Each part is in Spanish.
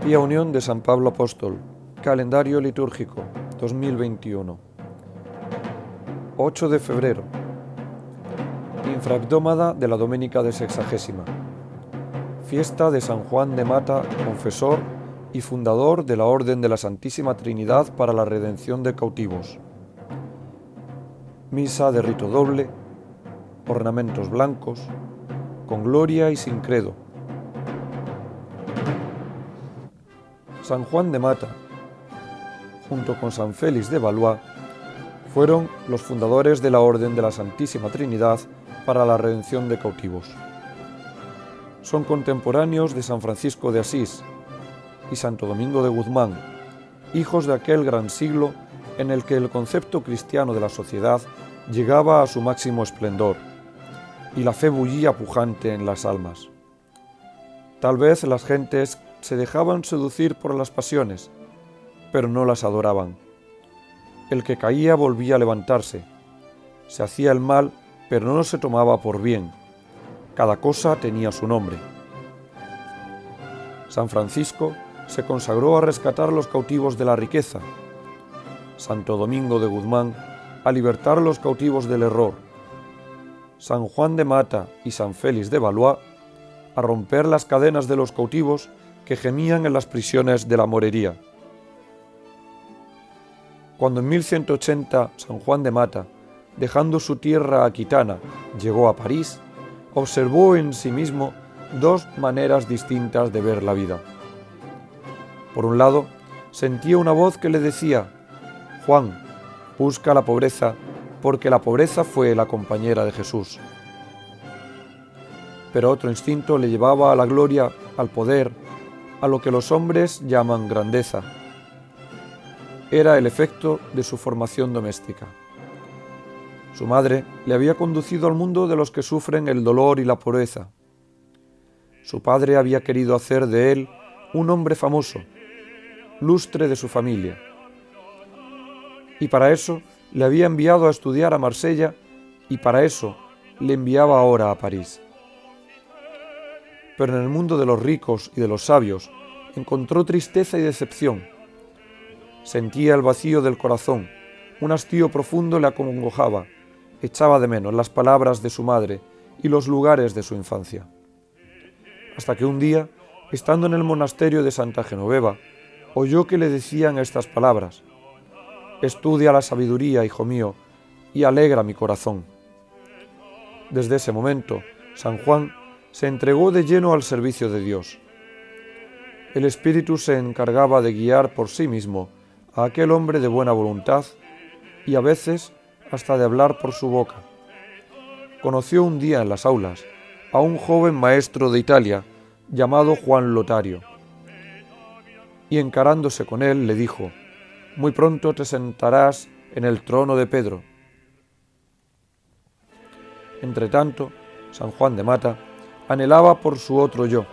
Pía Unión de San Pablo Apóstol, calendario litúrgico 2021. 8 de febrero, infrahebdómada de la Doménica de Sexagésima, fiesta de San Juan de Mata, confesor y fundador de la Orden de la Santísima Trinidad para la redención de cautivos. Misa de rito doble, ornamentos blancos, con gloria y sin credo. San Juan de Mata, junto con San Félix de Valois, fueron los fundadores de la Orden de la Santísima Trinidad para la redención de cautivos. Son contemporáneos de San Francisco de Asís y Santo Domingo de Guzmán, hijos de aquel gran siglo en el que el concepto cristiano de la sociedad llegaba a su máximo esplendor y la fe bullía pujante en las almas. Tal vez las gentes se dejaban seducir por las pasiones, pero no las adoraban. El que caía volvía a levantarse. Se hacía el mal, pero no se tomaba por bien. Cada cosa tenía su nombre. San Francisco se consagró a rescatar los cautivos de la riqueza. Santo Domingo de Guzmán a libertar los cautivos del error. San Juan de Mata y San Félix de Valois a romper las cadenas de los cautivos que gemían en las prisiones de la morería. Cuando en 1180 San Juan de Mata, dejando su tierra aquitana, llegó a París, observó en sí mismo dos maneras distintas de ver la vida. Por un lado, sentía una voz que le decía: Juan, busca la pobreza, porque la pobreza fue la compañera de Jesús. Pero otro instinto le llevaba a la gloria, al poder, a lo que los hombres llaman grandeza. Era el efecto de su formación doméstica. Su madre le había conducido al mundo de los que sufren el dolor y la pobreza. Su padre había querido hacer de él un hombre famoso, lustre de su familia. Y para eso le había enviado a estudiar a Marsella y para eso le enviaba ahora a París. Pero en el mundo de los ricos y de los sabios encontró tristeza y decepción. Sentía el vacío del corazón, un hastío profundo le acongojaba, echaba de menos las palabras de su madre y los lugares de su infancia. Hasta que un día, estando en el monasterio de Santa Genoveva, oyó que le decían estas palabras: «Estudia la sabiduría, hijo mío, y alegra mi corazón». Desde ese momento, San Juan se entregó de lleno al servicio de Dios. El Espíritu se encargaba de guiar por sí mismo a aquel hombre de buena voluntad y a veces hasta de hablar por su boca. Conoció un día en las aulas a un joven maestro de Italia llamado Juan Lotario y encarándose con él le dijo: «Muy pronto te sentarás en el trono de Pedro». Entretanto, San Juan de Mata anhelaba por su otro yo.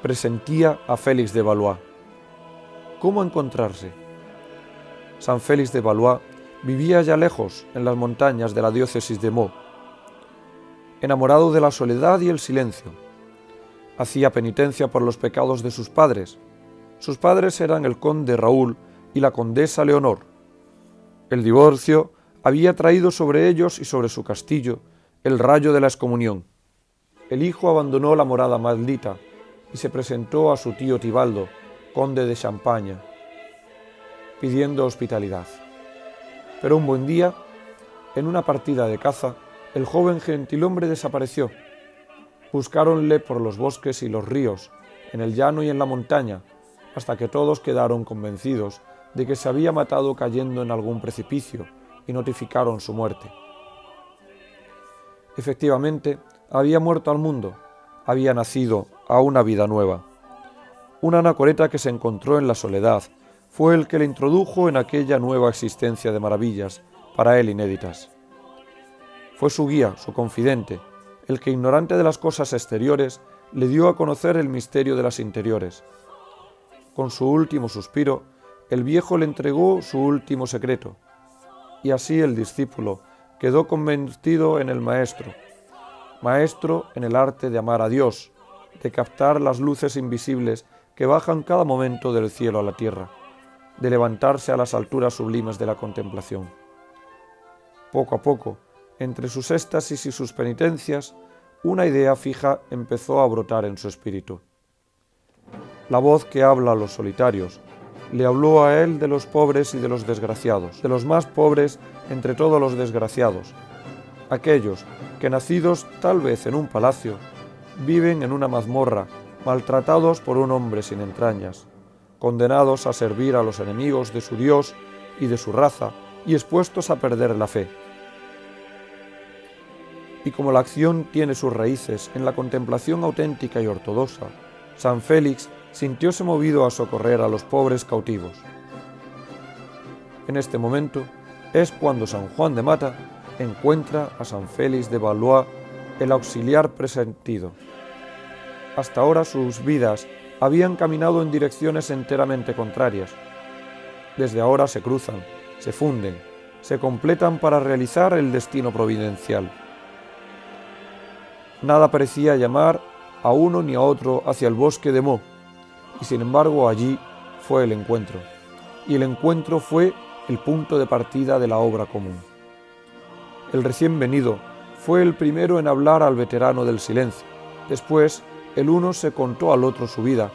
Presentía a Félix de Valois. ¿Cómo encontrarse? San Félix de Valois vivía ya lejos, en las montañas de la diócesis de Meaux. Enamorado de la soledad y el silencio, hacía penitencia por los pecados de sus padres. Sus padres eran el conde Raúl y la condesa Leonor. El divorcio había traído sobre ellos y sobre su castillo el rayo de la excomunión. El hijo abandonó la morada maldita y se presentó a su tío Tibaldo, conde de Champaña, pidiendo hospitalidad. Pero un buen día, en una partida de caza, el joven gentilhombre desapareció. Buscáronle por los bosques y los ríos, en el llano y en la montaña, hasta que todos quedaron convencidos de que se había matado cayendo en algún precipicio y notificaron su muerte. Efectivamente, había muerto al mundo, había nacido a una vida nueva. Un anacoreta que se encontró en la soledad fue el que le introdujo en aquella nueva existencia de maravillas, para él inéditas. Fue su guía, su confidente, el que, ignorante de las cosas exteriores, le dio a conocer el misterio de las interiores. Con su último suspiro, el viejo le entregó su último secreto, y así el discípulo quedó convertido en el maestro en el arte de amar a Dios, de captar las luces invisibles que bajan cada momento del cielo a la tierra, de levantarse a las alturas sublimes de la contemplación. Poco a poco, entre sus éxtasis y sus penitencias, una idea fija empezó a brotar en su espíritu. La voz que habla a los solitarios le habló a él de los pobres y de los desgraciados, de los más pobres entre todos los desgraciados, aquellos que, nacidos tal vez en un palacio, viven en una mazmorra, maltratados por un hombre sin entrañas, condenados a servir a los enemigos de su Dios y de su raza y expuestos a perder la fe. Y como la acción tiene sus raíces en la contemplación auténtica y ortodoxa, San Félix sintióse movido a socorrer a los pobres cautivos. En este momento es cuando San Juan de Mata encuentra a San Félix de Valois, el auxiliar presentido. Hasta ahora sus vidas habían caminado en direcciones enteramente contrarias. Desde ahora se cruzan, se funden, se completan para realizar el destino providencial. Nada parecía llamar a uno ni a otro hacia el bosque de Meaux, y sin embargo allí fue el encuentro, y el encuentro fue el punto de partida de la obra común. El recién venido fue el primero en hablar al veterano del silencio. Después, el uno se contó al otro su vida,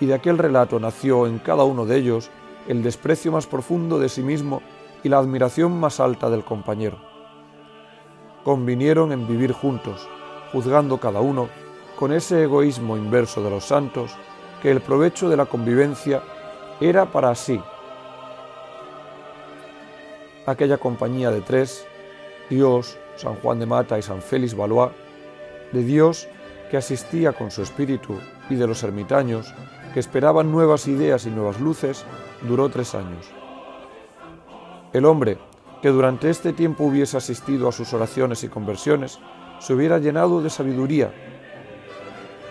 y de aquel relato nació en cada uno de ellos el desprecio más profundo de sí mismo y la admiración más alta del compañero. Convinieron en vivir juntos, juzgando cada uno, con ese egoísmo inverso de los santos, que el provecho de la convivencia era para sí. Aquella compañía de tres, Dios, San Juan de Mata y San Félix Valois, de Dios que asistía con su espíritu y de los ermitaños que esperaban nuevas ideas y nuevas luces, duró 3 años. El hombre que durante este tiempo hubiese asistido a sus oraciones y conversiones se hubiera llenado de sabiduría.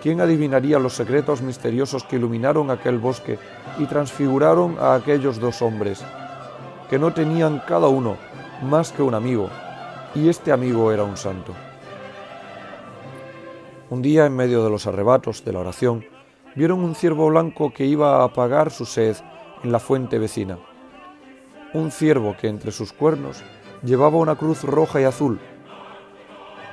¿Quién adivinaría los secretos misteriosos que iluminaron aquel bosque y transfiguraron a aquellos 2 hombres, que no tenían cada uno más que un amigo, y este amigo era un santo? Un día, en medio de los arrebatos de la oración, vieron un ciervo blanco que iba a apagar su sed en la fuente vecina. Un ciervo que entre sus cuernos llevaba una cruz roja y azul,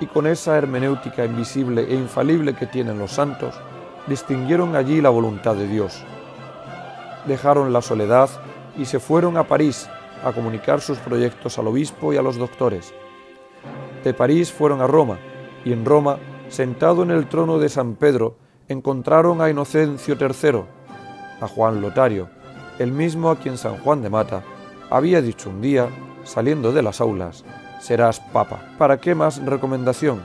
y con esa hermenéutica invisible e infalible que tienen los santos, distinguieron allí la voluntad de Dios. Dejaron la soledad y se fueron a París a comunicar sus proyectos al obispo y a los doctores. De París fueron a Roma, y en Roma, sentado en el trono de San Pedro, encontraron a Inocencio III, a Juan Lotario, el mismo a quien San Juan de Mata había dicho un día, saliendo de las aulas: serás papa. ¿Para qué más recomendación?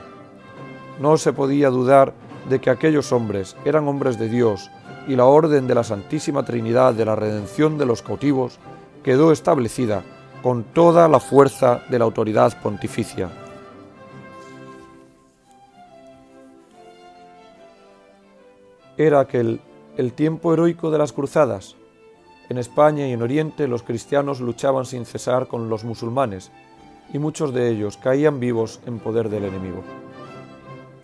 No se podía dudar de que aquellos hombres eran hombres de Dios, y la orden de la Santísima Trinidad de la redención de los cautivos quedó establecida con toda la fuerza de la autoridad pontificia. Era aquel el tiempo heroico de las cruzadas. En España y en Oriente los cristianos luchaban sin cesar con los musulmanes, y muchos de ellos caían vivos en poder del enemigo.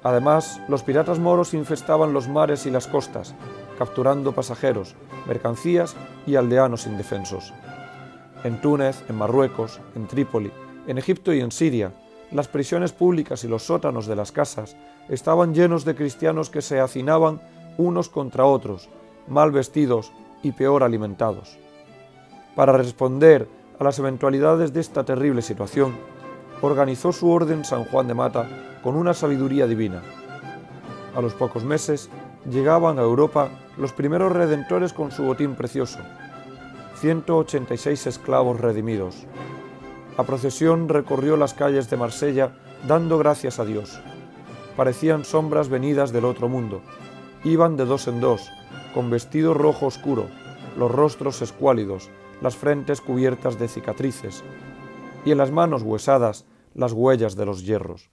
Además, los piratas moros infestaban los mares y las costas, capturando pasajeros, mercancías y aldeanos indefensos. En Túnez, en Marruecos, en Trípoli, en Egipto y en Siria, las prisiones públicas y los sótanos de las casas estaban llenos de cristianos que se hacinaban unos contra otros, mal vestidos y peor alimentados. Para responder a las eventualidades de esta terrible situación, organizó su orden San Juan de Mata con una sabiduría divina. A los pocos meses llegaban a Europa los primeros redentores con su botín precioso, 186 esclavos redimidos. La procesión recorrió las calles de Marsella dando gracias a Dios. Parecían sombras venidas del otro mundo. Iban de 2 en 2, con vestido rojo oscuro, los rostros escuálidos, las frentes cubiertas de cicatrices, y en las manos huesadas las huellas de los hierros.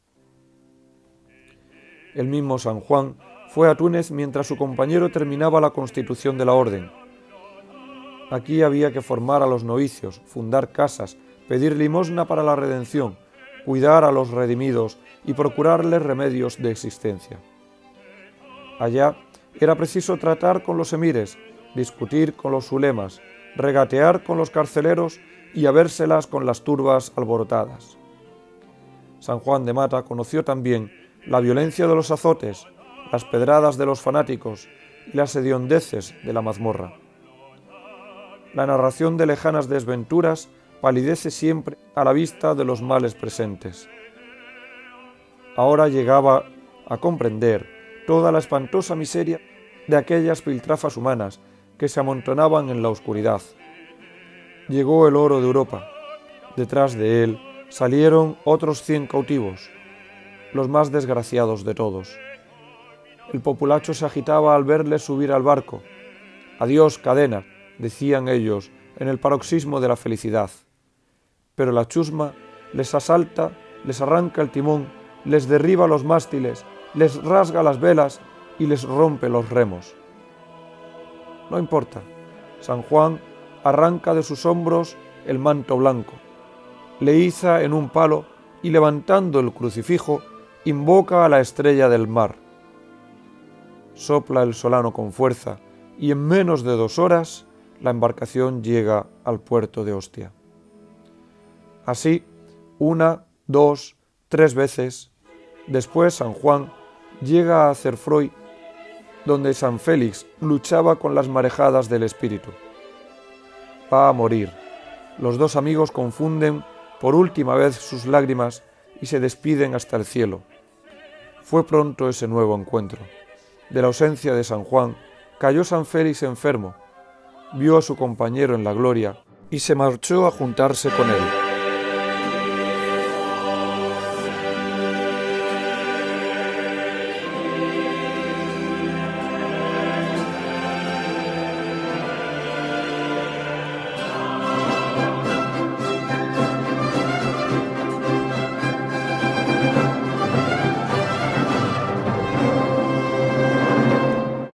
El mismo San Juan fue a Túnez mientras su compañero terminaba la constitución de la orden. Aquí había que formar a los novicios, fundar casas, pedir limosna para la redención, cuidar a los redimidos y procurarles remedios de existencia. Allá Era preciso tratar con los emires, discutir con los ulemas, regatear con los carceleros y habérselas con las turbas alborotadas. San Juan de Mata conoció también la violencia de los azotes, las pedradas de los fanáticos y las hediondeces de la mazmorra. La narración de lejanas desventuras palidece siempre a la vista de los males presentes. Ahora llegaba a comprender toda la espantosa miseria de aquellas piltrafas humanas que se amontonaban en la oscuridad. Llegó el oro de Europa. Detrás de él salieron otros 100 cautivos, los más desgraciados de todos. El populacho se agitaba al verles subir al barco. «Adiós, cadena», decían ellos en el paroxismo de la felicidad. Pero la chusma les asalta, les arranca el timón, les derriba los mástiles, les rasga las velas y les rompe los remos. No importa, San Juan arranca de sus hombros el manto blanco, le iza en un palo y levantando el crucifijo invoca a la estrella del mar. Sopla el solano con fuerza y en menos de 2 horas la embarcación llega al puerto de Ostia. Así, 1, 2, 3 veces, después San Juan llega a Cerfroy, donde San Félix luchaba con las marejadas del espíritu. Va a morir. Los 2 amigos confunden por última vez sus lágrimas y se despiden hasta el cielo. Fue pronto ese nuevo encuentro. De la ausencia de San Juan, cayó San Félix enfermo, vio a su compañero en la gloria y se marchó a juntarse con él.